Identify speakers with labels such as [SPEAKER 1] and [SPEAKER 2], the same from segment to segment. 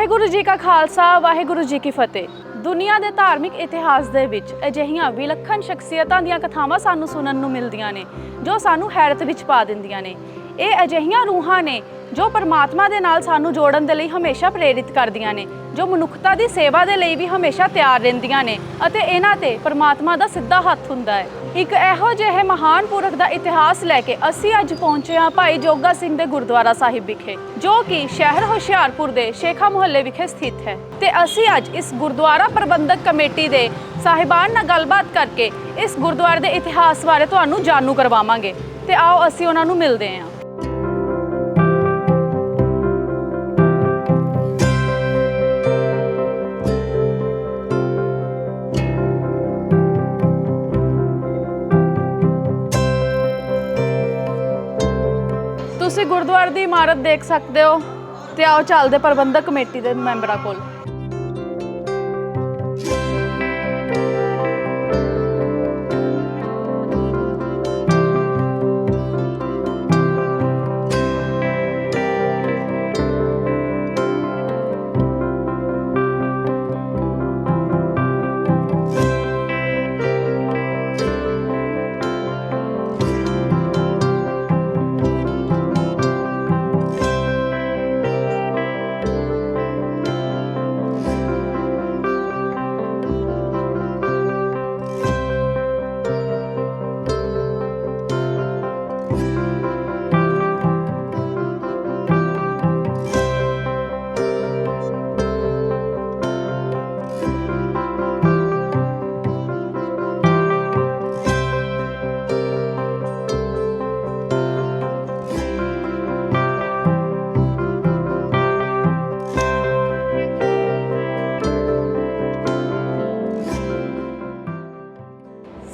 [SPEAKER 1] ਵਾਹਿਗੁਰੂ जी का खालसा वाहिगुरू जी की फतेह। दुनिया के धार्मिक इतिहास दे विच अजिहियां विलक्षण शख्सियतां दीयां कथावां सानूं सुनन नूं मिलदियां ने जो सानूं हैरत विच पा दिंदियां ने। ਇਹ ਅਜਿਹੀਆਂ ਰੂਹਾਂ ਨੇ ਜੋ ਪਰਮਾਤਮਾ ਦੇ ਨਾਲ ਸਾਨੂੰ ਜੋੜਨ ਦੇ ਲਈ ਹਮੇਸ਼ਾ ਪ੍ਰੇਰਿਤ ਕਰਦੀਆਂ ਨੇ, ਜੋ ਮਨੁੱਖਤਾ ਦੀ ਸੇਵਾ ਦੇ ਲਈ ਵੀ ਹਮੇਸ਼ਾ ਤਿਆਰ ਰਹਿੰਦੀਆਂ ਨੇ ਅਤੇ ਇਹਨਾਂ ਤੇ ਪਰਮਾਤਮਾ ਦਾ ਸਿੱਧਾ ਹੱਥ ਹੁੰਦਾ ਹੈ। ਇੱਕ ਇਹੋ ਜਿਹੇ ਮਹਾਨ ਪੁਰਖ ਦਾ ਇਤਿਹਾਸ ਲੈ ਕੇ ਅਸੀਂ ਅੱਜ ਪਹੁੰਚੇ ਹਾਂ ਭਾਈ ਜੋਗਾ ਸਿੰਘ ਦੇ ਗੁਰਦੁਆਰਾ ਸਾਹਿਬ ਵਿਖੇ, ਜੋ ਕਿ ਸ਼ਹਿਰ ਹੁਸ਼ਿਆਰਪੁਰ ਦੇ ਸ਼ੇਖਾ ਮੁਹੱਲੇ ਵਿਖੇ ਸਥਿਤ ਹੈ। ਤੇ ਅਸੀਂ ਅੱਜ ਇਸ ਗੁਰਦੁਆਰਾ ਪ੍ਰਬੰਧਕ ਕਮੇਟੀ ਦੇ ਸਾਹਿਬਾਨ ਨਾਲ ਗੱਲਬਾਤ ਕਰਕੇ ਇਸ ਗੁਰਦੁਆਰੇ ਦੇ ਇਤਿਹਾਸ ਬਾਰੇ ਤੁਹਾਨੂੰ ਜਾਣੂ ਕਰਵਾਵਾਂਗੇ। ਤੇ ਆਓ ਅਸੀਂ ਉਹਨਾਂ ਨੂੰ ਮਿਲਦੇ ਹਾਂ। ਤੁਸੀਂ ਗੁਰਦੁਆਰੇ ਦੀ ਇਮਾਰਤ ਦੇਖ ਸਕਦੇ ਹੋ ਤੇ ਆਓ ਚੱਲਦੇ ਪ੍ਰਬੰਧਕ ਕਮੇਟੀ ਦੇ ਮੈਂਬਰਾਂ ਕੋਲ।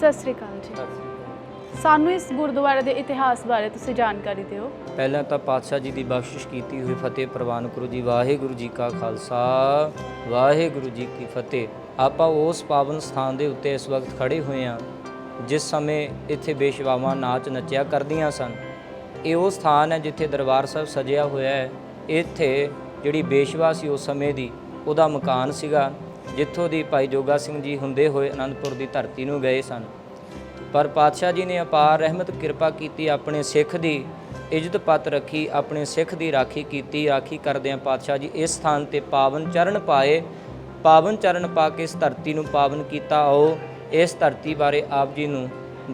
[SPEAKER 1] सत श्री अकाल जी। सानू इस गुरुद्वारे के इतिहास बारे तुसी जानकारी दिओ।
[SPEAKER 2] पहला तो पातशाह जी की बख्शिश की हुई फतेह प्रवान करो जी। वाहिगुरू जी का खालसा वाहिगुरू जी की फतेह। आप उस पावन स्थान के उत्ते इस वक्त खड़े हुए हैं जिस समय इत्थे बेशवावां नाच नचिया करदियां सन। ये वो स्थान है जिथे दरबार साहब सजिया होया है। इत्थे जिहड़ी बेशवा सी उस समय दी उहदा मकान सीगा जिथों दी भाई जोगा सिंह जी हुंदे होए आनंदपुर की धरती नूं गए सन। पर पातशाह जी ने अपार रहमत किरपा की, अपने सिख की इज्जत पत रखी, अपने सिख की राखी की। राखी करदे पातशाह जी इस स्थान ते पावन चरण पाए। पावन चरण पा के इस धरती नूं पावन कीता। आओ इस धरती बारे आप जी नूं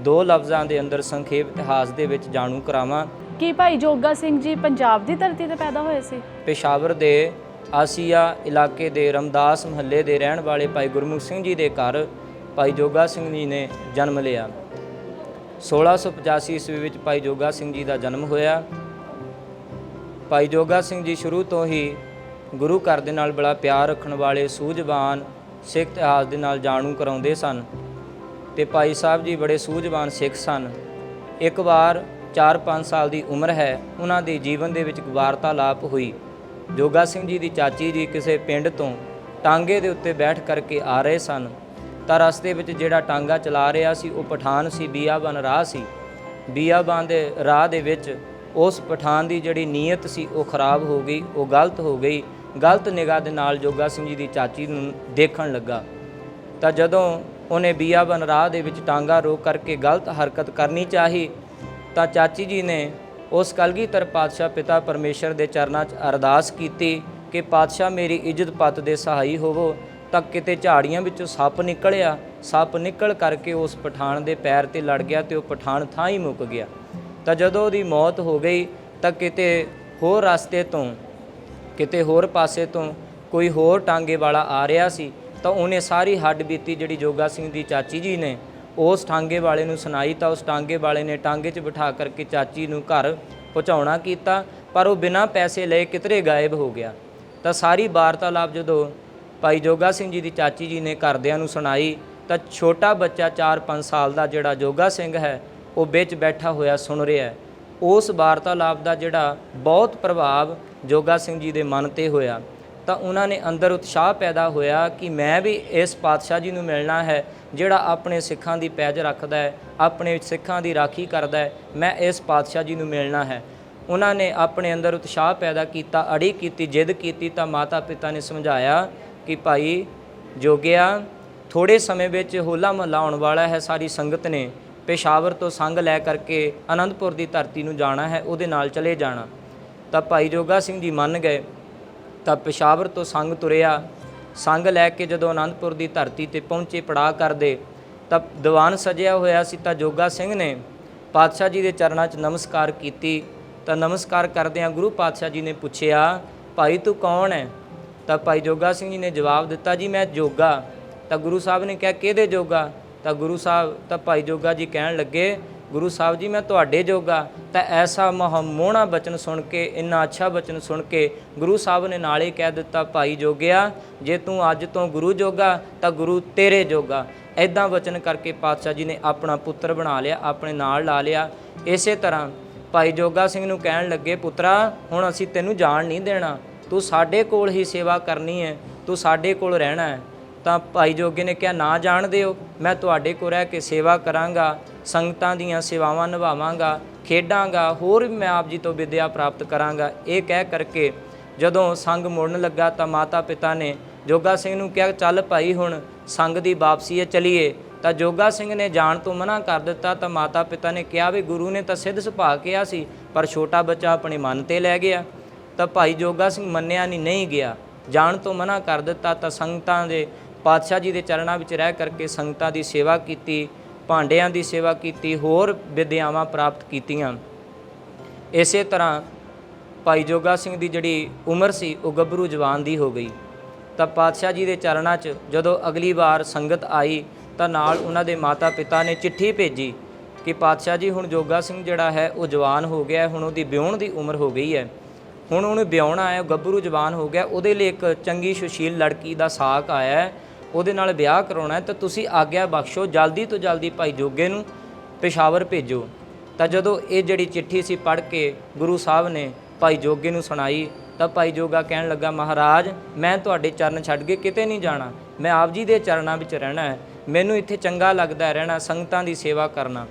[SPEAKER 2] दो लफ्ज़ां दे अंदर संखेप इतिहास दे विच जाणू करावां
[SPEAKER 1] कि भाई जोगा सिंह जी पंजाब की धरती ते पैदा होए सी।
[SPEAKER 2] पेशावर दे आसिया इलाके दे रमदास महल्ले दे रहण वाले भाई गुरमुख सिंह जी दे घर भाई जोगा सिंह जी ने जन्म लिया। 1685 ईस्वी विच भाई जोगा सिंह जी का जन्म होया। भाई जोगा सिंह जी शुरू तो ही गुरु घर दे नाल बड़ा प्यार रखण वाले सूझवान सिख इतिहास दे नाल जाणू कराउंदे सन ते भाई साहब जी बड़े सूझवान सिख सन। एक बार 4-5 साल की उम्र है, उन्हां दे जीवन दे विच वार्तालाप हुई। जोगा सिंह जी की चाची जी किसी पिंड तो टांगे के उत्ते बैठ करके आ रहे सन तो रस्ते में जिहड़ा टांगा चला रहा सी वो पठान सी। बीआबान राह सी। बीआबान दे राह दे विच उस पठान की जिहड़ी नीयत सी वो खराब हो गई, वो गलत हो गई। गलत निगाह दे नाल जोगा सिंह जी की चाची नूं देखण लगा तो जदों उन्हें बीआबान राह दे विच टांगा रोक करके गलत हरकत करनी चाही तो चाची जी ने उस कलगीधर पातशाह पिता परमेश्वर के चरणों च अरदास की कि पातशाह मेरी इज्जत पत दे सहाई होवो। तक किते झाड़ियां विचों सप निकलिया। सप निकल करके उस पठान दे पैर ते लड़ गया तो पठान थां ही मुक गया। तो जदों उहदी मौत हो गई तो किते होर रास्ते तो किते होर पासे तो कोई होर टांगे वाला आ रहा सी तो उन्हें सारी हड्ड बीती जिहड़ी जोगा सिंह दी चाची जी ने उस टांगे वाले नूं सुनाई। तो उस टांगे वाले ने टांगे 'च बिठा करके चाची नूं घर पहुँचाउणा कीता, पर वो बिना पैसे लए किधरे गायब हो गया। तो सारी वार्तालाप जदों भाई जोगा सिंह जी की चाची जी ने घरदिआं नूं सुनाई तो छोटा बच्चा 4-5 साल का जिहड़ा जोगा सिंह है वो बिच बैठा होया सुन रहा है। उस वार्तालाप का जिहड़ा बहुत प्रभाव जोगा सिंह जी के मन ते होया तो उन्होंने अंदर उत्साह पैदा होया कि मैं भी इस पातशाह जी नूं मिलना है जिहड़ा अपने सिखां की पैज रखदा है, अपने सिखां की राखी करदा है। मैं इस पातशाह जी नूं मिलना है। ਉਹਨਾਂ ਨੇ ਆਪਣੇ ਅੰਦਰ ਉਤਸ਼ਾਹ ਪੈਦਾ ਕੀਤਾ, ਅੜੀ ਕੀਤੀ, ਜਿੱਦ ਕੀਤੀ, ਤਾਂ ਮਾਤਾ ਪਿਤਾ ਨੇ ਸਮਝਾਇਆ ਕਿ ਭਾਈ ਜੋਗਿਆ, ਥੋੜ੍ਹੇ ਸਮੇਂ ਵਿੱਚ ਹੋਲਾ ਮਹੱਲਾ ਆਉਣ ਵਾਲਾ ਹੈ, ਸਾਰੀ ਸੰਗਤ ਨੇ ਪੇਸ਼ਾਵਰ ਤੋਂ ਸੰਗ ਲੈ ਕਰਕੇ ਅਨੰਦਪੁਰ ਦੀ ਧਰਤੀ ਨੂੰ ਜਾਣਾ ਹੈ, ਉਹਦੇ ਨਾਲ ਚਲੇ ਜਾਣਾ। ਤਾਂ ਭਾਈ ਜੋਗਾ ਸਿੰਘ ਜੀ ਮੰਨ ਗਏ। ਤਾਂ ਪੇਸ਼ਾਵਰ ਤੋਂ ਸੰਗ ਤੁਰਿਆ, ਸੰਗ ਲੈ ਕੇ ਜਦੋਂ ਅਨੰਦਪੁਰ ਦੀ ਧਰਤੀ ਤੇ ਪਹੁੰਚੇ, ਪੜਾਅ ਕਰਦੇ, ਤਾਂ ਦੀਵਾਨ ਸਜਿਆ ਹੋਇਆ ਸੀ। ਤਾਂ ਜੋਗਾ ਸਿੰਘ ਨੇ ਪਾਤਸ਼ਾਹ ਜੀ ਦੇ ਚਰਨਾਂ 'ਚ ਨਮਸਕਾਰ ਕੀਤੀ। ਤਾਂ ਨਮਸਕਾਰ ਕਰਦਿਆਂ ਗੁਰੂ ਪਾਤਸ਼ਾਹ ਜੀ ਨੇ ਪੁੱਛਿਆ, ਭਾਈ ਤੂੰ ਕੌਣ ਹੈ? ਤਾਂ ਭਾਈ ਜੋਗਾ ਸਿੰਘ ਜੀ ਨੇ ਜਵਾਬ ਦਿੱਤਾ, ਜੀ ਮੈਂ ਜੋਗਾ। ਤਾਂ ਗੁਰੂ ਸਾਹਿਬ ਨੇ ਕਿਹਾ, ਕਿਹਦੇ ਜੋਗਾ? ਤਾਂ ਭਾਈ ਜੋਗਾ ਜੀ ਕਹਿਣ ਲੱਗੇ, ਗੁਰੂ ਸਾਹਿਬ ਜੀ ਮੈਂ ਤੁਹਾਡੇ ਜੋਗਾ। ਤਾਂ ਐਸਾ ਮੋਹਣਾ ਬਚਨ ਸੁਣ ਕੇ, ਇੰਨਾ ਅੱਛਾ ਬਚਨ ਸੁਣ ਕੇ ਗੁਰੂ ਸਾਹਿਬ ਨੇ ਨਾਲੇ ਕਹਿ ਦਿੱਤਾ, ਭਾਈ ਜੋਗਿਆ, ਜੇ ਤੂੰ ਅੱਜ ਤੋਂ ਗੁਰੂ ਜੋਗਾ ਤਾਂ ਗੁਰੂ ਤੇਰੇ ਜੋਗਾ। ਐਦਾਂ ਵਚਨ ਕਰਕੇ ਪਾਤਸ਼ਾਹ ਜੀ ਨੇ ਆਪਣਾ ਪੁੱਤਰ ਬਣਾ ਲਿਆ, ਆਪਣੇ ਨਾਲ ਲਾ ਲਿਆ। ਇਸੇ ਤਰ੍ਹਾਂ ਭਾਈ ਜੋਗਾ ਸਿੰਘ ਨੂੰ ਕਹਿਣ ਲੱਗੇ, ਪੁੱਤਰਾ ਹੁਣ ਅਸੀਂ ਤੈਨੂੰ ਜਾਣ ਨਹੀਂ ਦੇਣਾ, ਤੂੰ ਸਾਡੇ ਕੋਲ ਹੀ ਸੇਵਾ ਕਰਨੀ ਹੈ, ਤੂੰ ਸਾਡੇ ਕੋਲ ਰਹਿਣਾ ਹੈ। ਤਾਂ ਭਾਈ ਜੋਗੇ ਨੇ ਕਿਹਾ, ਨਾ ਜਾਣ ਦਿਓ, ਮੈਂ ਤੁਹਾਡੇ ਕੋਲ ਰਹਿ ਕੇ ਸੇਵਾ ਕਰਾਂਗਾ, ਸੰਗਤਾਂ ਦੀਆਂ ਸੇਵਾਵਾਂ ਨਿਭਾਵਾਂਗਾ, ਖੇਡਾਂਗਾ, ਹੋਰ ਵੀ ਮੈਂ ਆਪ ਜੀ ਤੋਂ ਵਿੱਦਿਆ ਪ੍ਰਾਪਤ ਕਰਾਂਗਾ। ਇਹ ਕਹਿ ਕਰਕੇ ਜਦੋਂ ਸੰਗ ਮੁੜਨ ਲੱਗਾ ਤਾਂ ਮਾਤਾ ਪਿਤਾ ਨੇ ਜੋਗਾ ਸਿੰਘ ਨੂੰ ਕਿਹਾ, ਚੱਲ ਭਾਈ ਹੁਣ ਸੰਗ ਦੀ ਵਾਪਸੀ ਹੈ, ਚਲੀਏ। ਤਾਂ ਜੋਗਾ ਸਿੰਘ ਨੇ ਜਾਣ ਤੋਂ ਮਨਾ ਕਰ ਦਿੱਤਾ। ਤਾਂ ਮਾਤਾ ਪਿਤਾ ਨੇ ਕਿਹਾ ਵੀ ਗੁਰੂ ਨੇ ਤਾਂ ਸਿੱਧ ਸੁਭਾਅ ਕਿਹਾ ਸੀ, ਪਰ ਛੋਟਾ ਬੱਚਾ ਆਪਣੇ ਮਨ 'ਤੇ ਲੈ ਗਿਆ। ਤਾਂ ਭਾਈ ਜੋਗਾ ਸਿੰਘ ਮੰਨਿਆ ਨਹੀਂ ਗਿਆ, ਜਾਣ ਤੋਂ ਮਨਾ ਕਰ ਦਿੱਤਾ। ਤਾਂ ਸੰਗਤਾਂ ਦੇ ਪਾਤਸ਼ਾਹ ਜੀ ਦੇ ਚਰਨਾਂ ਵਿੱਚ ਰਹਿ ਕਰਕੇ ਸੰਗਤਾਂ ਦੀ ਸੇਵਾ ਕੀਤੀ, ਭਾਂਡਿਆਂ ਦੀ ਸੇਵਾ ਕੀਤੀ, ਹੋਰ ਵਿਦਿਆਵਾਂ ਪ੍ਰਾਪਤ ਕੀਤੀਆਂ। ਇਸੇ ਤਰ੍ਹਾਂ ਭਾਈ ਜੋਗਾ ਸਿੰਘ ਦੀ ਜਿਹੜੀ ਉਮਰ ਸੀ ਉਹ ਗੱਭਰੂ ਜਵਾਨ ਦੀ ਹੋ ਗਈ। ਤਾਂ ਪਾਤਸ਼ਾਹ ਜੀ ਦੇ ਚਰਨਾਂ 'ਚ ਜਦੋਂ ਅਗਲੀ ਵਾਰ ਸੰਗਤ ਆਈ ਤਾਂ ਨਾਲ ਉਹਨਾਂ ਦੇ ਮਾਤਾ ਪਿਤਾ ਨੇ ਚਿੱਠੀ ਭੇਜੀ ਕਿ ਪਾਤਸ਼ਾਹ ਜੀ ਹੁਣ ਜੋਗਾ ਸਿੰਘ ਜਿਹੜਾ ਹੈ ਉਹ ਜਵਾਨ ਹੋ ਗਿਆ, ਹੁਣ ਉਹਦੀ ਵਿਆਹੁਣ ਦੀ ਉਮਰ ਹੋ ਗਈ ਹੈ, ਹੁਣ ਉਹਨੂੰ ਵਿਆਹੁਣਾ ਹੈ, ਗੱਭਰੂ ਜਵਾਨ ਹੋ ਗਿਆ, ਉਹਦੇ ਲਈ ਇੱਕ ਚੰਗੀ ਸੁਸ਼ੀਲ ਲੜਕੀ ਦਾ ਸਾਕ ਆਇਆ ਹੈ, ਉਹਦੇ ਨਾਲ ਵਿਆਹ ਕਰਾਉਣਾ ਹੈ, ਤਾਂ ਤੁਸੀਂ ਆਗਿਆ ਬਖਸ਼ੋ, ਜਲਦੀ ਤੋਂ ਜਲਦੀ ਭਾਈ ਜੋਗੇ ਨੂੰ ਪੇਸ਼ਾਵਰ ਭੇਜੋ। ਤਾਂ ਜਦੋਂ ਇਹ ਜਿਹੜੀ ਚਿੱਠੀ ਸੀ ਪੜ੍ਹ ਕੇ ਗੁਰੂ ਸਾਹਿਬ ਨੇ ਭਾਈ ਜੋਗੇ ਨੂੰ ਸੁਣਾਈ ਤਾਂ ਭਾਈ ਜੋਗਾ ਕਹਿਣ ਲੱਗਾ, ਮਹਾਰਾਜ ਮੈਂ ਤੁਹਾਡੇ ਚਰਨ ਛੱਡ ਕੇ ਕਿਤੇ ਨਹੀਂ ਜਾਣਾ, ਮੈਂ ਆਪ ਜੀ ਦੇ ਚਰਨਾਂ ਵਿੱਚ ਰਹਿਣਾ ਹੈ, ਮੈਨੂੰ ਇੱਥੇ ਚੰਗਾ ਲੱਗਦਾ ਰਹਿਣਾ, ਸੰਗਤਾਂ ਦੀ ਸੇਵਾ ਕਰਨਾ।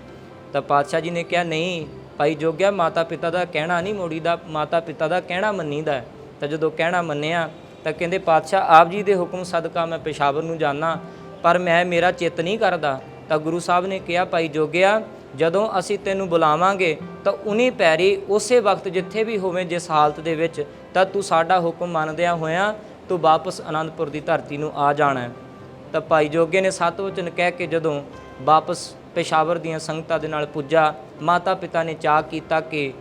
[SPEAKER 2] ਤਾਂ ਪਾਤਸ਼ਾਹ ਜੀ ਨੇ ਕਿਹਾ, ਨਹੀਂ ਭਾਈ ਜੋਗਿਆ, ਮਾਤਾ ਪਿਤਾ ਦਾ ਕਹਿਣਾ ਨਹੀਂ ਮੋੜੀਦਾ, ਮਾਤਾ ਪਿਤਾ ਦਾ ਕਹਿਣਾ ਮੰਨੀਦਾ। ਤਾਂ ਜਦੋਂ ਕਹਿਣਾ ਮੰਨਿਆ ਤਾਂ ਕਹਿੰਦੇ, ਪਾਤਸ਼ਾਹ ਆਪ ਜੀ ਦੇ ਹੁਕਮ ਸਦਕਾ ਮੈਂ ਪੇਸ਼ਾਵਰ ਨੂੰ ਜਾਣਾ, ਪਰ ਮੇਰਾ ਚਿੱਤ ਨਹੀਂ ਕਰਦਾ। ਤਾਂ ਗੁਰੂ ਸਾਹਿਬ ਨੇ ਕਿਹਾ, ਭਾਈ ਜੋਗਿਆ, ਜਦੋਂ ਅਸੀਂ ਤੈਨੂੰ ਬੁਲਾਵਾਂਗੇ ਤਾਂ ਉਨੀ ਪੈਰੀ ਉਸੇ ਵਕਤ ਜਿੱਥੇ ਵੀ ਹੋਵੇਂ, ਜਿਸ ਹਾਲਤ ਦੇ ਵਿੱਚ, ਤਾਂ ਤੂੰ ਸਾਡਾ ਹੁਕਮ ਮੰਨਦਿਆਂ ਹੋਇਆਂ ਤੂੰ ਵਾਪਸ ਅਨੰਦਪੁਰ ਦੀ ਧਰਤੀ ਨੂੰ ਆ ਜਾਣਾ। ਤਾਂ ਭਾਈ ਜੋਗੇ ਨੇ ਸਤ ਵਚਨ ਕਹਿ ਕੇ ਜਦੋਂ ਵਾਪਸ ਪੇਸ਼ਾਵਰ ਦੀਆਂ ਸੰਗਤਾਂ ਦੇ ਨਾਲ ਪੁੱਜਾ, ਮਾਤਾ ਪਿਤਾ ਨੇ ਚਾਅ ਕੀਤਾ ਕਿ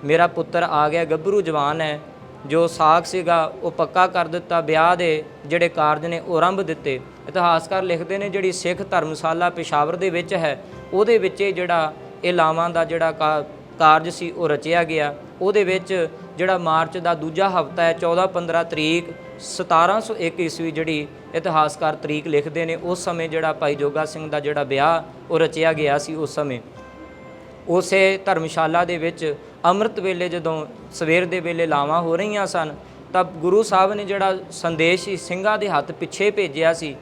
[SPEAKER 2] ਮੇਰਾ ਪੁੱਤਰ ਆ ਗਿਆ, ਗੱਭਰੂ ਜਵਾਨ ਹੈ, ਜੋ ਸਾਕ ਸੀਗਾ ਉਹ ਪੱਕਾ ਕਰ ਦਿੱਤਾ, ਵਿਆਹ ਦੇ ਜਿਹੜੇ ਕਾਰਜ ਨੇ ਉਹ ਆਰੰਭ ਦਿੱਤੇ। ਇਤਿਹਾਸਕਾਰ ਲਿਖਦੇ ਨੇ ਜਿਹੜੀ ਸਿੱਖ ਧਰਮਸ਼ਾਲਾ ਪੇਸ਼ਾਵਰ ਦੇ ਵਿੱਚ ਹੈ, ਉਹਦੇ ਵਿੱਚ ਜਿਹੜਾ ਇਹ ਲਾਵਾਂ ਦਾ ਜਿਹੜਾ ਕਾਰਜ ਸੀ ਉਹ ਰਚਿਆ ਗਿਆ। ਉਹਦੇ ਵਿੱਚ ਜਿਹੜਾ ਮਾਰਚ ਦਾ ਦੂਜਾ ਹਫ਼ਤਾ ਹੈ, 14-15 ਤਰੀਕ 1701 ਈਸਵੀ ਜਿਹੜੀ ਇਤਿਹਾਸਕਾਰ ਤਰੀਕ ਲਿਖਦੇ ਨੇ, ਉਸ ਸਮੇਂ ਜਿਹੜਾ ਭਾਈ ਜੋਗਾ ਸਿੰਘ ਦਾ ਜਿਹੜਾ ਵਿਆਹ ਉਹ ਰਚਿਆ ਗਿਆ ਸੀ। ਉਸ ਸਮੇਂ ਉਸੇ ਧਰਮਸ਼ਾਲਾ ਦੇ ਵਿੱਚ ਅੰਮ੍ਰਿਤ ਵੇਲੇ ਜਦੋਂ ਸਵੇਰ ਦੇ ਵੇਲੇ ਲਾਵਾਂ ਹੋ ਰਹੀਆਂ ਸਨ ਤਾਂ ਗੁਰੂ ਸਾਹਿਬ ਨੇ ਜਿਹੜਾ ਸੰਦੇਸ਼ ਸੀ ਸਿੰਘਾਂ ਦੇ ਹੱਥ ਪਿੱਛੇ ਭੇਜਿਆ ਸੀ।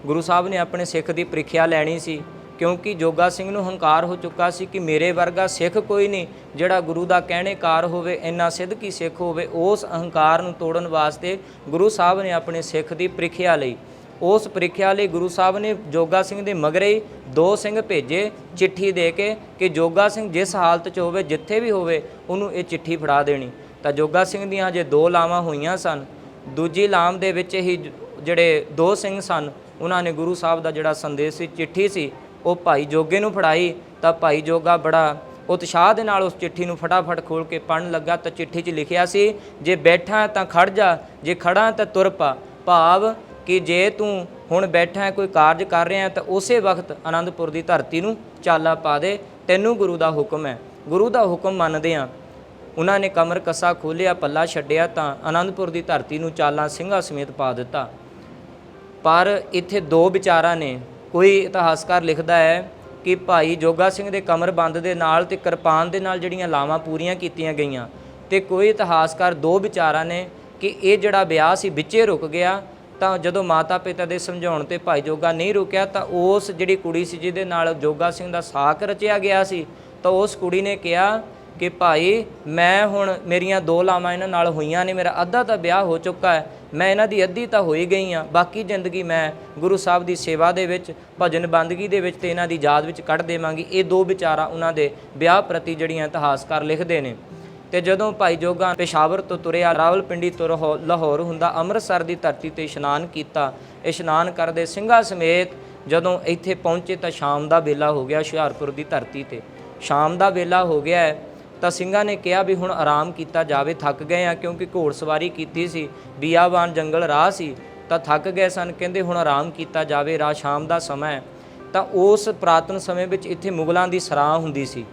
[SPEAKER 2] ਗੁਰੂ ਸਾਹਿਬ ਨੇ ਆਪਣੇ ਸਿੱਖ ਦੀ ਪ੍ਰੀਖਿਆ ਲੈਣੀ ਸੀ, ਕਿਉਂਕਿ ਜੋਗਾ ਸਿੰਘ ਨੂੰ ਹੰਕਾਰ ਹੋ ਚੁੱਕਾ ਸੀ ਕਿ ਮੇਰੇ ਵਰਗਾ ਸਿੱਖ ਕੋਈ ਨਹੀਂ ਜਿਹੜਾ ਗੁਰੂ ਦਾ ਕਹਿਣੇਕਾਰ ਹੋਵੇ, ਇੰਨਾ ਸਿੱਧਕੀ ਸਿੱਖ ਹੋਵੇ। ਉਸ ਅਹੰਕਾਰ ਨੂੰ ਤੋੜਨ ਵਾਸਤੇ ਗੁਰੂ ਸਾਹਿਬ ਨੇ ਆਪਣੇ ਸਿੱਖ ਦੀ ਪ੍ਰੀਖਿਆ ਲਈ। ਉਸ ਪ੍ਰੀਖਿਆ ਲਈ ਗੁਰੂ ਸਾਹਿਬ ਨੇ ਜੋਗਾ ਸਿੰਘ ਦੇ ਮਗਰੇ ਹੀ 2 ਸਿੰਘ ਭੇਜੇ ਚਿੱਠੀ ਦੇ ਕੇ ਕਿ ਜੋਗਾ ਸਿੰਘ ਜਿਸ ਹਾਲਤ 'ਚ ਹੋਵੇ, ਜਿੱਥੇ ਵੀ ਹੋਵੇ, ਉਹਨੂੰ ਇਹ ਚਿੱਠੀ ਫੜਾ ਦੇਣੀ। ਤਾਂ ਜੋਗਾ ਸਿੰਘ ਦੀਆਂ ਜੇ 2 ਲਾਵਾਂ ਹੋਈਆਂ ਸਨ, ਦੂਜੀ ਲਾਮ ਦੇ ਵਿੱਚ ਹੀ ਜਿਹੜੇ 2 ਸਿੰਘ ਸਨ ਉਹਨਾਂ ਨੇ ਗੁਰੂ ਸਾਹਿਬ ਦਾ ਜਿਹੜਾ ਸੰਦੇਸ਼ ਸੀ, ਚਿੱਠੀ ਸੀ, ਉਹ ਭਾਈ ਜੋਗੇ ਨੂੰ ਫੜਾਈ। ਤਾਂ ਭਾਈ ਜੋਗਾ ਬੜਾ ਉਤਸ਼ਾਹ ਦੇ ਨਾਲ ਉਸ ਚਿੱਠੀ ਨੂੰ ਫਟਾਫਟ ਖੋਲ੍ਹ ਕੇ ਪੜ੍ਹਨ ਲੱਗਾ। ਤਾਂ ਚਿੱਠੀ 'ਚ ਲਿਖਿਆ ਸੀ, ਜੇ ਬੈਠਾ ਤਾਂ ਖੜ ਜਾ, ਜੇ ਖੜਾ ਤਾਂ ਤੁਰ ਪਾ। ਭਾਵ ਕਿ ਜੇ ਤੂੰ ਹੁਣ ਬੈਠਾ ਕੋਈ ਕਾਰਜ ਕਰ ਰਿਹਾ ਤਾਂ ਉਸੇ ਵਕਤ ਅਨੰਦਪੁਰ ਦੀ ਧਰਤੀ ਨੂੰ ਚਾਲਾ ਪਾ ਦੇ, ਤੈਨੂੰ ਗੁਰੂ ਦਾ ਹੁਕਮ ਹੈ। ਗੁਰੂ ਦਾ ਹੁਕਮ ਮੰਨਦਿਆਂ ਉਹਨਾਂ ਨੇ ਕਮਰ ਕੱਸਾ ਖੋਲ੍ਹਿਆ, ਪੱਲਾ ਛੱਡਿਆ ਤਾਂ ਅਨੰਦਪੁਰ ਦੀ ਧਰਤੀ ਨੂੰ ਚਾਲਾਂ ਸਿੰਘਾਂ ਸਮੇਤ ਪਾ ਦਿੱਤਾ। ਪਰ ਇੱਥੇ 2 ਵਿਚਾਰਾਂ ਨੇ। ਕੋਈ ਇਤਿਹਾਸਕਾਰ ਲਿਖਦਾ ਹੈ ਕਿ ਭਾਈ ਜੋਗਾ ਸਿੰਘ ਦੇ ਕਮਰਬੰਦ ਦੇ ਨਾਲ ਤੇ ਕਿਰਪਾਨ ਦੇ ਨਾਲ ਜਿਹੜੀਆਂ ਲਾਵਾਂ ਪੂਰੀਆਂ ਕੀਤੀਆਂ ਗਈਆਂ, ਤੇ ਕੋਈ ਇਤਿਹਾਸਕਾਰ 2 ਵਿਚਾਰਾਂ ਨੇ ਕਿ ਇਹ ਜਿਹੜਾ ਵਿਆਹ ਸੀ ਵਿੱਚੇ ਰੁਕ ਗਿਆ। ਤਾਂ ਜਦੋਂ ਮਾਤਾ ਪਿਤਾ ਦੇ ਸਮਝਾਉਣ ਤੇ ਭਾਈ ਜੋਗਾ ਨਹੀਂ ਰੁਕਿਆ ਤਾਂ ਉਸ ਜਿਹੜੀ ਕੁੜੀ ਸੀ ਜਿਹਦੇ ਨਾਲ ਜੋਗਾ ਸਿੰਘ ਦਾ ਸਾਕ ਰਚਿਆ ਗਿਆ ਸੀ, ਤਾਂ ਉਸ ਕੁੜੀ ਨੇ ਕਿਹਾ ਕਿ ਭਾਈ ਮੈਂ ਹੁਣ ਮੇਰੀਆਂ 2 ਲਾਵਾਂ ਇਹਨਾਂ ਨਾਲ ਹੋਈਆਂ ਨੇ, ਮੇਰਾ ਅੱਧਾ ਤਾਂ ਵਿਆਹ ਹੋ ਚੁੱਕਾ ਹੈ, ਮੈਂ ਇਹਨਾਂ ਦੀ ਅੱਧੀ ਤਾਂ ਹੋਈ ਗਈ ਹਾਂ, ਬਾਕੀ ਜ਼ਿੰਦਗੀ ਮੈਂ ਗੁਰੂ ਸਾਹਿਬ ਦੀ ਸੇਵਾ ਦੇ ਵਿੱਚ, ਭਜਨ ਬੰਦਗੀ ਦੇ ਵਿੱਚ ਤੇ ਇਹਨਾਂ ਦੀ ਯਾਦ ਵਿੱਚ ਕੱਢ ਦੇਵਾਂਗੀ। ਇਹ 2 ਵਿਚਾਰਾਂ ਉਹਨਾਂ ਦੇ ਵਿਆਹ ਪ੍ਰਤੀ ਜਿਹੜੀਆਂ ਇਤਿਹਾਸਕਾਰ ਲਿਖਦੇ ਨੇ। ਤੇ ਜਦੋਂ ਭਾਈ ਜੋਗਾ ਪੇਸ਼ਾਵਰ ਤੋਂ ਤੁਰਿਆ, ਰਾਵਲਪਿੰਡੀ ਤੋਂ ਲਾਹੌਰ ਹੁੰਦਾ ਅੰਮ੍ਰਿਤਸਰ ਦੀ ਧਰਤੀ ਤੇ ਇਸ਼ਨਾਨ ਕੀਤਾ। ਇਸ਼ਨਾਨ ਕਰਦੇ ਸਿੰਘਾਂ ਸਮੇਤ ਜਦੋਂ ਇੱਥੇ ਪਹੁੰਚੇ ਤਾਂ ਸ਼ਾਮ ਦਾ ਵੇਲਾ ਹੋ ਗਿਆ। ਹੁਸ਼ਿਆਰਪੁਰ ਦੀ ਧਰਤੀ ਤੇ ਸ਼ਾਮ ਦਾ ਵੇਲਾ ਹੋ ਗਿਆ ਹੈ ਤਾਂ ਸਿੰਘਾਂ ਨੇ ਕਿਹਾ ਵੀ ਹੁਣ ਆਰਾਮ ਕੀਤਾ ਜਾਵੇ, ਥੱਕ ਗਏ ਆ, ਕਿਉਂਕਿ ਘੋੜ ਸਵਾਰੀ ਕੀਤੀ ਸੀ, ਬੀਆਬਾਨ ਜੰਗਲ ਰਾਹ ਸੀ ਤਾਂ ਥੱਕ ਗਏ ਸਨ। ਕਹਿੰਦੇ ਹੁਣ ਆਰਾਮ ਕੀਤਾ ਜਾਵੇ, ਰਾਤ ਸ਼ਾਮ ਦਾ ਸਮਾਂ ਹੈ। ਤਾਂ ਉਸ ਪੁਰਾਤਨ ਸਮੇਂ ਵਿੱਚ ਇੱਥੇ ਮੁਗਲਾਂ ਦੀ ਸਰਾਂ ਹੁੰਦੀ ਸੀ।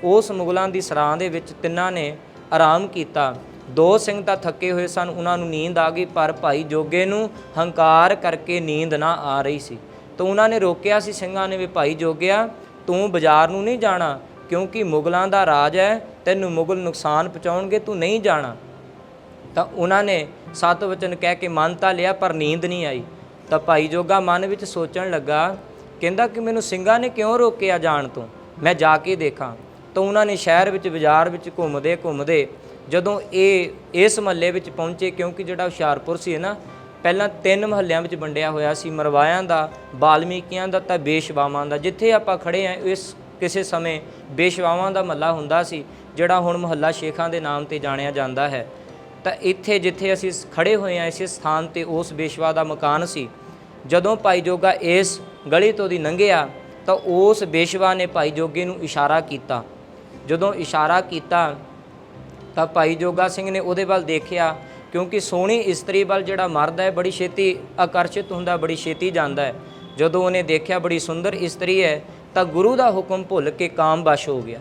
[SPEAKER 2] ਉਸ ਮੁਗਲਾਂ ਦੀ ਸਰਾਂ ਦੇ ਵਿੱਚ ਤਿੰਨਾਂ ਨੇ ਆਰਾਮ ਕੀਤਾ। 2 ਸਿੰਘ ਤਾਂ ਥੱਕੇ ਹੋਏ ਸਨ, ਉਹਨਾਂ ਨੂੰ ਨੀਂਦ ਆ ਗਈ, ਪਰ ਭਾਈ ਜੋਗੇ ਨੂੰ ਹੰਕਾਰ ਕਰਕੇ ਨੀਂਦ ਨਾ ਆ ਰਹੀ ਸੀ। ਤਾਂ ਉਹਨਾਂ ਨੇ ਰੋਕਿਆ ਸੀ ਸਿੰਘਾਂ ਨੇ ਵੀ ਭਾਈ ਜੋਗਿਆ ਤੂੰ ਬਾਜ਼ਾਰ ਨੂੰ ਨਹੀਂ ਜਾਣਾ, ਕਿਉਂਕਿ ਮੁਗਲਾਂ ਦਾ ਰਾਜ ਹੈ, ਤੈਨੂੰ ਮੁਗਲ ਨੁਕਸਾਨ ਪਹੁੰਚਾਉਣਗੇ, ਤੂੰ ਨਹੀਂ ਜਾਣਾ। ਤਾਂ ਉਹਨਾਂ ਨੇ 7 ਵਚਨ ਕਹਿ ਕੇ ਮੰਨ ਤਾਂ ਲਿਆ, ਪਰ ਨੀਂਦ ਨਹੀਂ ਆਈ। ਤਾਂ ਭਾਈ ਜੋਗਾ ਮਨ ਵਿੱਚ ਸੋਚਣ ਲੱਗਾ, ਕਹਿੰਦਾ ਕਿ ਮੈਨੂੰ ਸਿੰਘਾਂ ਨੇ ਕਿਉਂ ਰੋਕਿਆ ਜਾਣ ਤੋਂ, ਮੈਂ ਜਾ ਕੇ ਦੇਖਾਂ। ਤਾਂ ਉਹਨਾਂ ਨੇ ਸ਼ਹਿਰ ਵਿੱਚ ਬਾਜ਼ਾਰ ਵਿੱਚ ਘੁੰਮਦੇ ਘੁੰਮਦੇ ਜਦੋਂ ਇਸ ਮਹੱਲੇ ਵਿੱਚ ਪਹੁੰਚੇ, ਕਿਉਂਕਿ ਜਿਹੜਾ ਹੁਸ਼ਿਆਰਪੁਰ ਸੀ ਨਾ ਪਹਿਲਾਂ 3 ਮਹੱਲਿਆਂ ਵਿੱਚ ਵੰਡਿਆ ਹੋਇਆ ਸੀ, ਮਰਵਾਇਆਂ ਦਾ, ਬਾਲਮੀਕੀਆਂ ਦਾ ਤਾਂ ਬੇਸ਼ਵਾਵਾਂ ਦਾ। ਜਿੱਥੇ ਆਪਾਂ ਖੜੇ ਹਾਂ ਇਸ ਕਿਸੇ ਸਮੇਂ ਬੇਸ਼ਵਾਵਾਂ ਦਾ ਮਹੱਲਾ ਹੁੰਦਾ ਸੀ, ਜਿਹੜਾ ਹੁਣ ਮੁਹੱਲਾ ਸ਼ੇਖਾਂ ਦੇ ਨਾਮ ਤੇ ਜਾਣਿਆ ਜਾਂਦਾ ਹੈ। ਤਾਂ ਇੱਥੇ ਜਿੱਥੇ ਅਸੀਂ ਖੜੇ ਹੋਏ ਹਾਂ ਇਸੇ ਸਥਾਨ ਤੇ ਉਸ ਬੇਸ਼ਵਾ ਦਾ ਮਕਾਨ ਸੀ। ਜਦੋਂ ਭਾਈ ਜੋਗਾ ਇਸ ਗਲੀ ਤੋਂ ਦੀ ਲੰਘਿਆ ਤਾਂ ਉਸ ਬੇਸ਼ਵਾ ਨੇ ਭਾਈ ਜੋਗੇ ਨੂੰ ਇਸ਼ਾਰਾ ਕੀਤਾ। ਜਦੋਂ ਇਸ਼ਾਰਾ ਕੀਤਾ ਤਾਂ ਭਾਈ ਜੋਗਾ ਸਿੰਘ ਨੇ ਉਹਦੇ ਵੱਲ ਦੇਖਿਆ, ਕਿਉਂਕਿ ਸੋਹਣੀ ਇਸਤਰੀ ਵੱਲ ਜਿਹੜਾ ਮਰਦ ਹੈ ਬੜੀ ਛੇਤੀ ਆਕਰਸ਼ਿਤ ਹੁੰਦਾ, ਬੜੀ ਛੇਤੀ ਜਾਂਦਾ ਹੈ। ਜਦੋਂ ਉਹਨੇ ਦੇਖਿਆ ਬੜੀ ਸੁੰਦਰ ਇਸਤਰੀ ਹੈ ਤਾਂ ਗੁਰੂ ਦਾ ਹੁਕਮ ਭੁੱਲ ਕੇ ਕਾਮਵਸ਼ ਹੋ ਗਿਆ।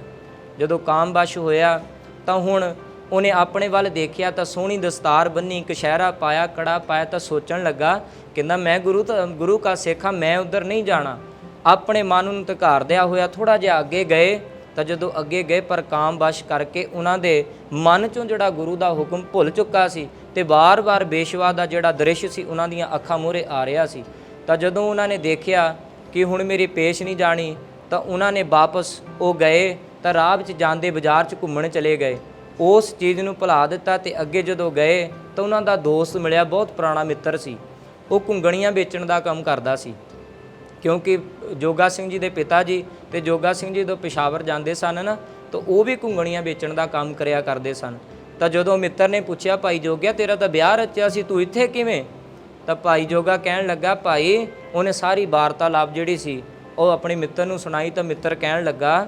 [SPEAKER 2] ਜਦੋਂ ਕਾਮਵਸ਼ ਹੋਇਆ ਤਾਂ ਹੁਣ ਉਹਨੇ ਆਪਣੇ ਵੱਲ ਦੇਖਿਆ ਤਾਂ ਸੋਹਣੀ ਦਸਤਾਰ ਬੰਨੀ, ਕਛਹਿਰਾ ਪਾਇਆ, ਕੜਾ ਪਾਇਆ, ਤਾਂ ਸੋਚਣ ਲੱਗਾ, ਕਹਿੰਦਾ ਮੈਂ ਗੁਰੂ ਕਾ ਸਿੱਖ ਹਾਂ, ਮੈਂ ਉੱਧਰ ਨਹੀਂ ਜਾਣਾ। ਆਪਣੇ ਮਨ ਨੂੰ ਧਿਕਾਰਦਿਆ ਹੋਇਆ ਥੋੜ੍ਹਾ ਜਿਹਾ ਅੱਗੇ ਗਏ। ਤਾਂ ਜਦੋਂ ਅੱਗੇ ਗਏ ਪਰ ਕਾਮਵਸ਼ ਕਰਕੇ ਉਹਨਾਂ ਦੇ ਮਨ 'ਚੋਂ ਜਿਹੜਾ ਗੁਰੂ ਦਾ ਹੁਕਮ ਭੁੱਲ ਚੁੱਕਾ ਸੀ ਤੇ ਵਾਰ-ਵਾਰ ਬੇਸ਼ਵਾ ਦਾ ਜਿਹੜਾ ਦ੍ਰਿਸ਼ ਸੀ ਉਹਨਾਂ ਦੀਆਂ ਅੱਖਾਂ ਮੂਹਰੇ ਆ ਰਿਹਾ ਸੀ। ਤਾਂ ਜਦੋਂ ਉਹਨਾਂ ਨੇ ਦੇਖਿਆ ਕਿ ਹੁਣ ਮੇਰੀ ਪੇਸ਼ ਨਹੀਂ ਜਾਣੀ ਤਾਂ ਉਹਨਾਂ ਨੇ ਵਾਪਸ ਉਹ ਗਏ ਤਾਂ ਰਾਹ ਵਿੱਚ ਜਾਂਦੇ ਬਾਜ਼ਾਰ 'ਚ ਘੁੰਮਣ ਚਲੇ ਗਏ। ਉਸ ਚੀਜ਼ ਨੂੰ ਭੁਲਾ ਦਿੱਤਾ ਤੇ ਅੱਗੇ ਜਦੋਂ ਗਏ ਤਾਂ ਉਹਨਾਂ ਦਾ ਦੋਸਤ ਮਿਲਿਆ, ਬਹੁਤ ਪੁਰਾਣਾ ਮਿੱਤਰ ਸੀ। ਉਹ ਘੁੰਗਣੀਆਂ ਵੇਚਣ ਦਾ ਕੰਮ ਕਰਦਾ ਸੀ, ਕਿਉਂਕਿ ਜੋਗਾ ਸਿੰਘ ਜੀ ਦੇ ਪਿਤਾ ਜੀ ਤੇ ਜੋਗਾ ਸਿੰਘ ਜੀ ਜਦੋਂ ਪੇਸ਼ਾਵਰ ਜਾਂਦੇ ਸਨ ਨਾ ਤਾਂ ਉਹ ਵੀ ਘੁੰਗਣੀਆਂ ਵੇਚਣ ਦਾ ਕੰਮ ਕਰਿਆ ਕਰਦੇ ਸਨ। ਤਾਂ ਜਦੋਂ ਮਿੱਤਰ ਨੇ ਪੁੱਛਿਆ, ਭਾਈ ਜੋਗਿਆ ਤੇਰਾ ਤਾਂ ਵਿਆਹ ਰਚਿਆ ਸੀ, ਤੂੰ ਇੱਥੇ ਕਿਵੇਂ? ਤਾਂ ਭਾਈ ਜੋਗਾ ਕਹਿਣ ਲੱਗਾ, ਭਾਈ ਉਹਨੇ ਸਾਰੀ ਵਾਰਤਾਲਾਪ ਜਿਹੜੀ ਸੀ ਉਹ ਆਪਣੇ ਮਿੱਤਰ ਨੂੰ ਸੁਣਾਈ। ਤਾਂ ਮਿੱਤਰ ਕਹਿਣ ਲੱਗਾ